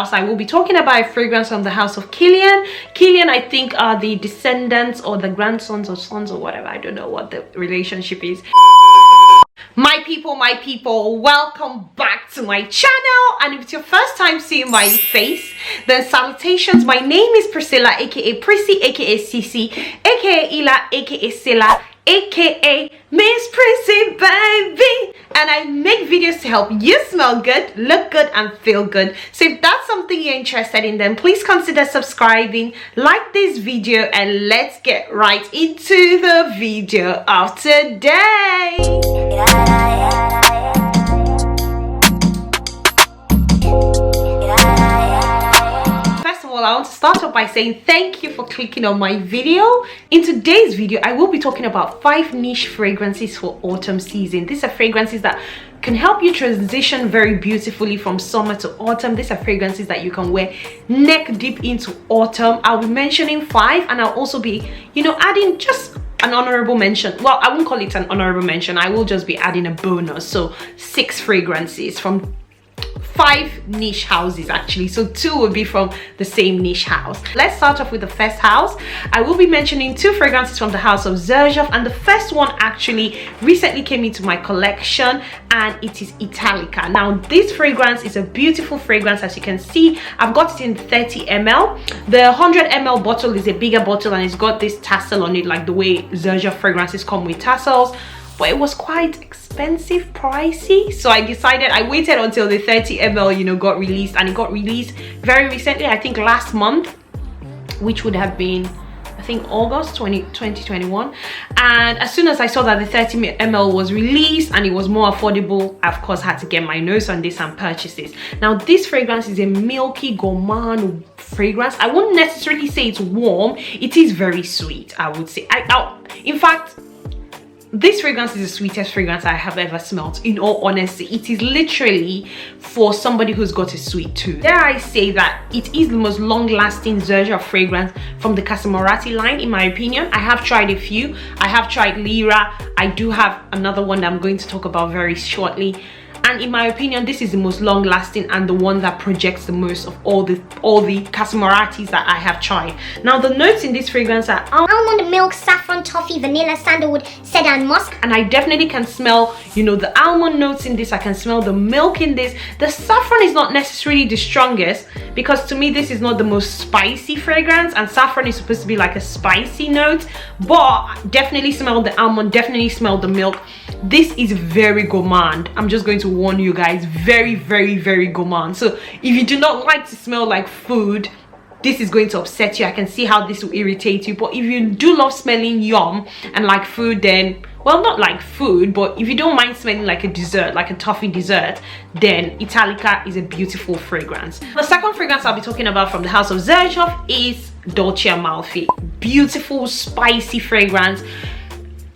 I will be talking about a fragrance from the house of Kilian. Kilian, I think, are the descendants or the grandsons or sons or whatever. I don't know what the relationship is. My people, welcome back to my channel. And if it's your first time seeing my face, then salutations. My name is Priscilla, aka Prissy, aka Cece, aka Ila, aka Silla, aka Miss Prissy baby, and I make videos to help you smell good, look good, and feel good. So if that's something you're interested in, then please consider subscribing, like this video, and let's get right into the video of today. I want to start off by saying thank you for clicking on my video. In today's video, I will be talking about 5 niche fragrances for autumn season. These are fragrances that can help you transition very beautifully from summer to autumn. These are fragrances that you can wear neck deep into autumn. I'll be mentioning 5, and I'll also be, adding just an honorable mention. Well, I won't call it an honorable mention. I will just be adding a bonus. So 6 fragrances from 5 niche houses actually, so 2 will be from the same niche house. Let's start off with the first house. I will be mentioning 2 fragrances from the house of Xerjoff, and the first one actually recently came into my collection, and it is Italica. Now this fragrance is a beautiful fragrance. As you can see, I've got it in 30 ml. The 100 ml bottle is a bigger bottle, and it's got this tassel on it, like the way Xerjoff fragrances come with tassels. But it was quite expensive, pricey, so I waited until the 30 ml got released, and it got released very recently, I think last month, which would have been, I think, August 2021. And as soon as I saw that the 30 ml was released and it was more affordable, I of course had to get my nose on this and purchase this. Now this fragrance is a milky gourmand fragrance. I won't necessarily say it's warm, it is very sweet, I would say. In fact, this fragrance is the sweetest fragrance I have ever smelled, in all honesty. It is literally for somebody who's got a sweet tooth. Dare I say that it is the most long-lasting Xerjoff fragrance from the Casamorati line, in my opinion. I have tried a few. I have tried Lyra. I do have another one that I'm going to talk about very shortly. And in my opinion, this is the most long-lasting and the one that projects the most of all the Casamoratis that I have tried. Now the notes in this fragrance are almond milk, saffron, toffee, vanilla, sandalwood, cedar, and musk. And I definitely can smell, the almond notes in this. I can smell the milk in this. The saffron is not necessarily the strongest, because to me this is not the most spicy fragrance, and saffron is supposed to be like a spicy note. But definitely smell the almond, definitely smell the milk. This is very gourmand. I'm just going to warn you guys, very, very, very gourmand. So if you do not like to smell like food, this is going to upset you. I can see how this will irritate you. But if you do love smelling yum and like food, then, well, not like food, but if you don't mind smelling like a dessert, like a toffee dessert, then Italica is a beautiful fragrance. The second fragrance I'll be talking about from the house of Xerjoff is Dolce Amalfi. Beautiful, spicy fragrance.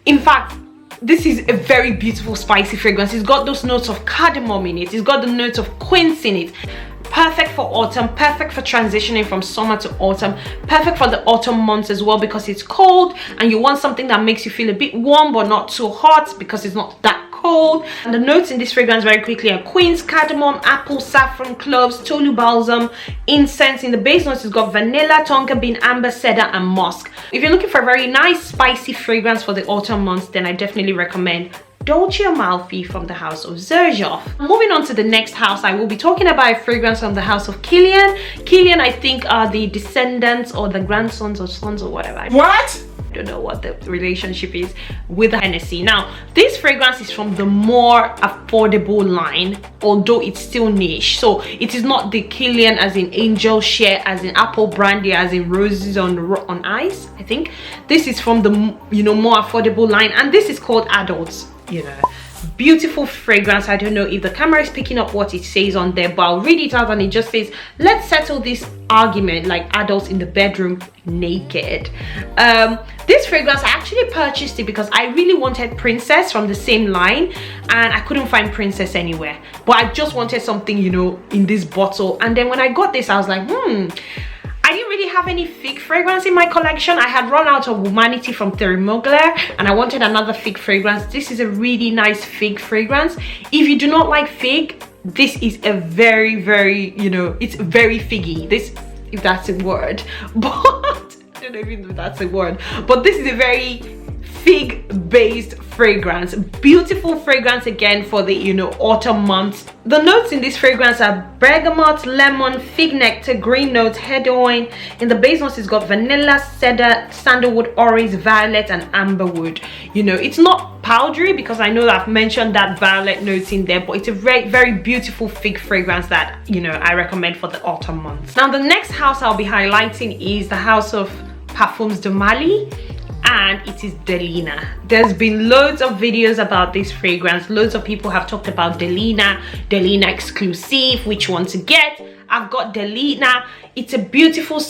In fact, this is a very beautiful spicy fragrance. It's got those notes of cardamom in it. It's got the notes of quince in it. Perfect for autumn, perfect for transitioning from summer to autumn, perfect for the autumn months as well, because it's cold and you want something that makes you feel a bit warm but not too hot, because it's not that cold. And the notes in this fragrance very quickly are quince, cardamom, apple, saffron, cloves, tolu balsam, incense. In the base notes, it's got vanilla, tonka bean, amber, cedar, and musk. If you're looking for a very nice spicy fragrance for the autumn months, then I definitely recommend Dolce Amalfi from the house of Xerjoff. Moving on to the next house, I will be talking about a fragrance from the house of Kilian. Kilian, I think, are the descendants or the grandsons or sons or whatever. What? I don't know what the relationship is with Hennessy. Now this fragrance is from the more affordable line, although it's still niche. So it is not the Kilian as in angel share, as in apple brandy, as in roses on ice. I think this is from the more affordable line, and this is called Adults. Beautiful fragrance. I don't know if the camera is picking up what it says on there, but I'll read it out, and it just says, let's settle this argument like adults in the bedroom naked. This fragrance, I actually purchased it because I really wanted Princess from the same line, and I couldn't find Princess anywhere, but I just wanted something in this bottle. And then when I got this, I was like, I didn't really have any fig fragrance in my collection. I had run out of Humanity from Thierry Mugler, and I wanted another fig fragrance. This is a really nice fig fragrance. If you do not like fig, this is a very, very, you know, it's very figgy, this, if that's a word, but I don't even know if that's a word, but this is a very fig based fragrance. Beautiful fragrance again for the, you know, autumn months. The notes in this fragrance are bergamot, lemon, fig nectar, green notes, head oil. In the base notes, it's got vanilla, cedar, sandalwood, orange, violet, and amberwood. You know, it's not powdery because I know that I've mentioned that violet notes in there, but it's a very, very beautiful fig fragrance that, you know, I recommend for the autumn months. Now, the next house I'll be highlighting is the house of Parfums de Mali, and it is Delina. There's been loads of videos about this fragrance. Loads of people have talked about Delina exclusive, which one to get. I've got Delina. It's a beautiful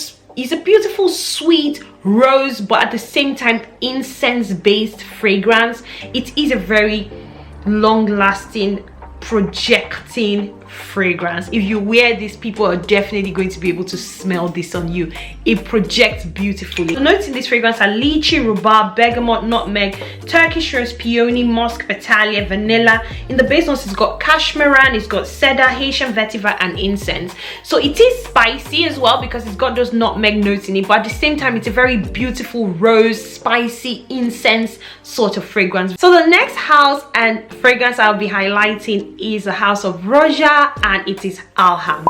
sweet rose, but at the same time incense based fragrance. It is a very long lasting, projecting fragrance. If you wear this, people are definitely going to be able to smell this on you. It projects beautifully. The notes in this fragrance are lychee, rhubarb, bergamot, nutmeg, Turkish rose, peony, musk, vitalia, vanilla. In the base notes, it's got cashmeran, it's got cedar, Haitian vetiver, and incense. So it is spicy as well because it's got those nutmeg notes in it, but at the same time it's a very beautiful rose, spicy, incense sort of fragrance. So the next house and fragrance I'll be highlighting is the house of Roja, and it is Alham.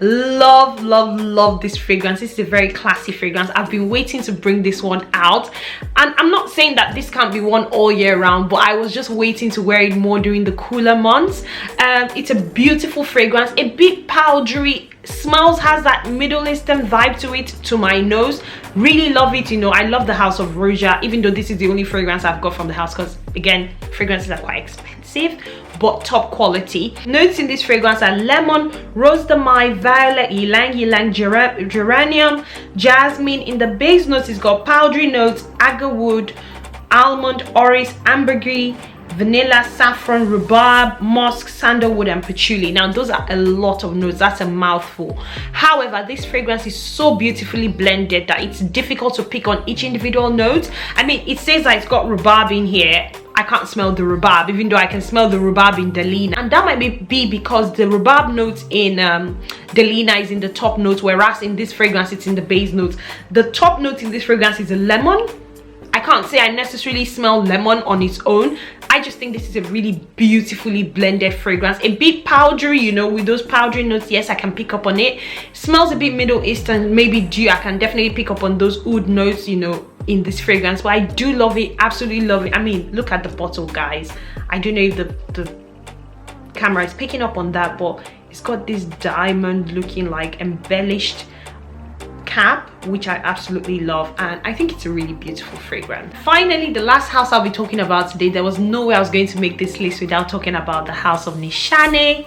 Love this fragrance. This is a very classy fragrance. I've been waiting to bring this one out, and I'm not saying that this can't be worn all year round, but I was just waiting to wear it more during the cooler months. It's a beautiful fragrance, a bit powdery, smells, has that Middle Eastern vibe to it, to my nose. Really love it. You know, I love the house of Roja, even though this is the only fragrance I've got from the house, because again, fragrances are quite expensive but top quality. Notes in this fragrance are lemon, rose de mai, violet, ylang, geranium, jasmine. In the base notes, it's got powdery notes, agarwood, almond, orris, ambergris, vanilla, saffron, rhubarb, musk, sandalwood, and patchouli. Now those are a lot of notes. That's a mouthful. However, this fragrance is so beautifully blended that it's difficult to pick on each individual note. I mean, it says that it's got rhubarb in here. I can't smell the rhubarb, even though I can smell the rhubarb in Delina, and that might be because the rhubarb notes in Delina is in the top notes, whereas in this fragrance it's in the base notes. The top note in this fragrance is a lemon. I can't say I necessarily smell lemon on its own. I just think this is a really beautifully blended fragrance. A bit powdery, you know, with those powdery notes. Yes, I can pick up on it. Smells a bit Middle Eastern, maybe dew. I can definitely pick up on those oud notes, you know, in this fragrance. But I do love it, absolutely love it. I mean, look at the bottle, guys. I don't know if the camera is picking up on that, but it's got this diamond looking like embellished cap, which I absolutely love, and I think it's a really beautiful fragrance. Finally, the last house I'll be talking about today, there was no way I was going to make this list without talking about the house of Nishane.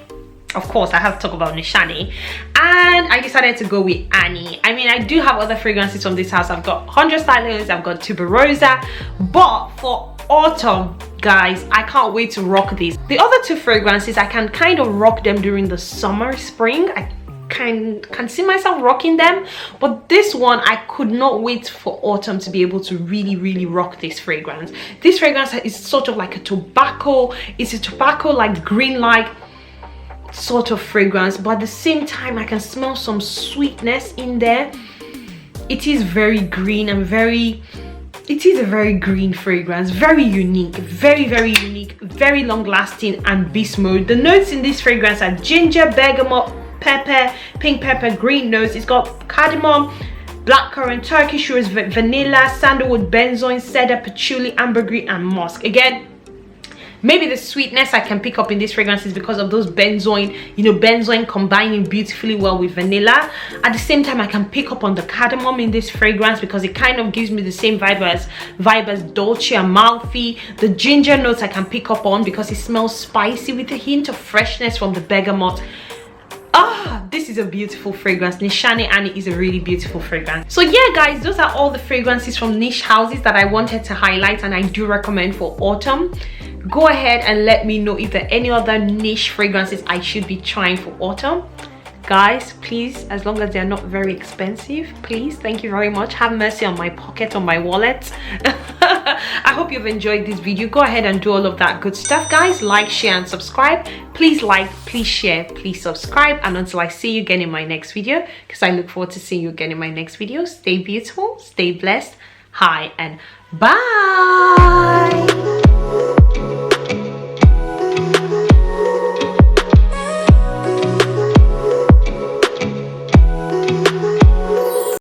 Of course, I have to talk about Nishane, and I decided to go with Annie. I mean, I do have other fragrances from this house. I've got 100 Stylists, I've got Tuberosa, but for autumn, guys, I can't wait to rock these. The other two fragrances, I can kind of rock them during the summer, spring. I can see myself rocking them, but this one I could not wait for autumn to be able to really rock this fragrance. This fragrance is sort of like a tobacco, it's a tobacco like green like sort of fragrance, but at the same time I can smell some sweetness in there. It is very green and it is a very green fragrance, very unique, very unique, very long lasting, and beast mode. The notes in this fragrance are ginger, bergamot, pepper, pink pepper, green notes. It's got cardamom, blackcurrant, Turkish rose, vanilla, sandalwood, benzoin, cedar, patchouli, ambergris, and musk. Again, maybe the sweetness I can pick up in this fragrance is because of those benzoin, you know, benzoin combining beautifully well with vanilla. At the same time, I can pick up on the cardamom in this fragrance because it kind of gives me the same vibe as Dolce Amalfi. The ginger notes I can pick up on because it smells spicy with a hint of freshness from the bergamot. This is a beautiful fragrance. Nishane Annie is a really beautiful fragrance. So yeah, guys, those are all the fragrances from niche houses that I wanted to highlight and I do recommend for autumn. Go ahead and let me know if there are any other niche fragrances I should be trying for autumn. Guys, please, as long as they're not very expensive, please, thank you very much. Have mercy on my pocket, on my wallet. I hope you've enjoyed this video. Go ahead and do all of that good stuff, guys. Like, share, and subscribe. Please like, please share, please subscribe. And until I see you again in my next video, because I look forward to seeing you again in my next video, stay beautiful, stay blessed. Hi and bye.